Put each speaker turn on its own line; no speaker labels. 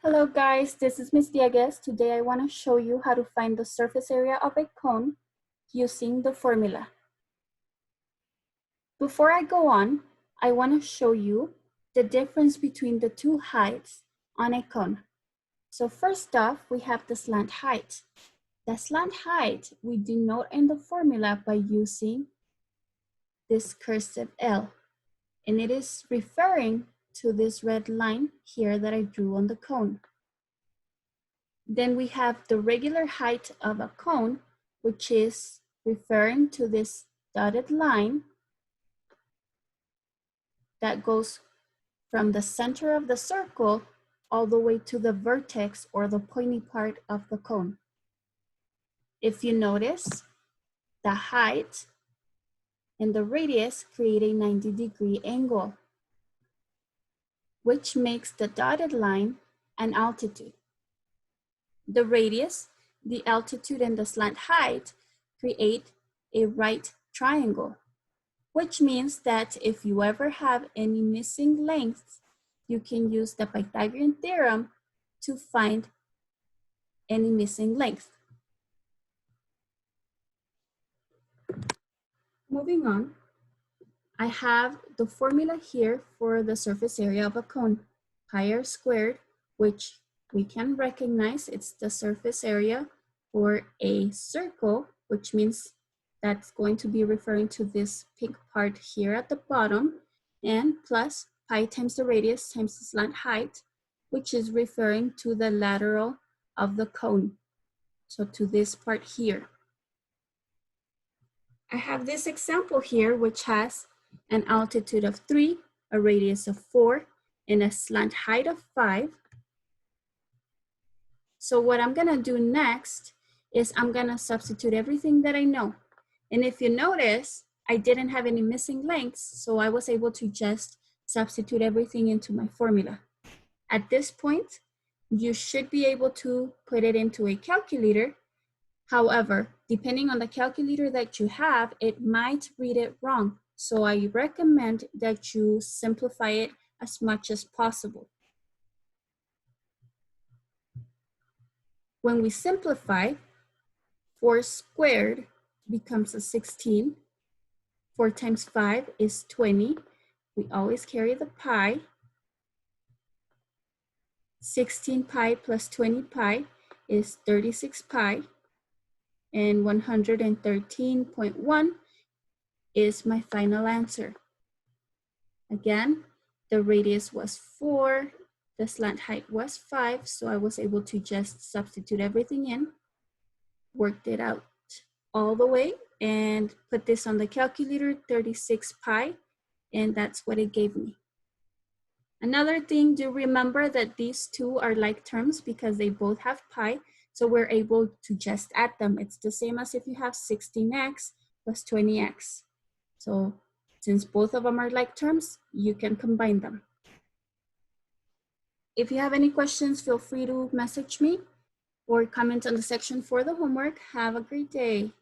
Hello guys, this is Miss Dieguez. Today I want to show you how to find the surface area of a cone using the formula. Before I go on, I want to show you the difference between the two heights on a cone. So first off, we have the slant height. The slant height we denote in the formula by using this cursive L, and it is referring to this red line here that I drew on the cone. Then we have the regular height of a cone, which is referring to this dotted line that goes from the center of the circle all the way to the vertex or the pointy part of the cone. If you notice, the height and the radius create a 90-degree angle, which makes the dotted line an altitude. The radius, the altitude, and the slant height create a right triangle, which means that if you ever have any missing lengths, you can use the Pythagorean theorem to find any missing length. Moving on, I have the formula here for the surface area of a cone, pi r squared, which we can recognize it's the surface area for a circle, which means that's going to be referring to this pink part here at the bottom, and plus pi times the radius times the slant height, which is referring to the lateral of the cone. So to this part here. I have this example here, which has an altitude of 3, a radius of 4, and a slant height of 5. So what I'm gonna do next is I'm gonna substitute everything that I know. And if you notice, I didn't have any missing lengths, so I was able to just substitute everything into my formula. At this point, you should be able to put it into a calculator. However, depending on the calculator that you have, it might read it wrong. So I recommend that you simplify it as much as possible. When we simplify, 4 squared becomes a 16. 4 times 5 is 20. We always carry the pi. 16 pi plus 20 pi is 36 pi. And 113.1 is my final answer. Again, the radius was 4. The slant height was 5, so I was able to just substitute everything in, worked it out all the way, and put this on the calculator, 36 pi, and that's what it gave me. Another thing, do remember that these two are like terms because they both have pi, so we're able to just add them. It's the same as if you have 16x plus 20x. So since both of them are like terms, you can combine them. If you have any questions, feel free to message me or comment on the section for the homework. Have a great day.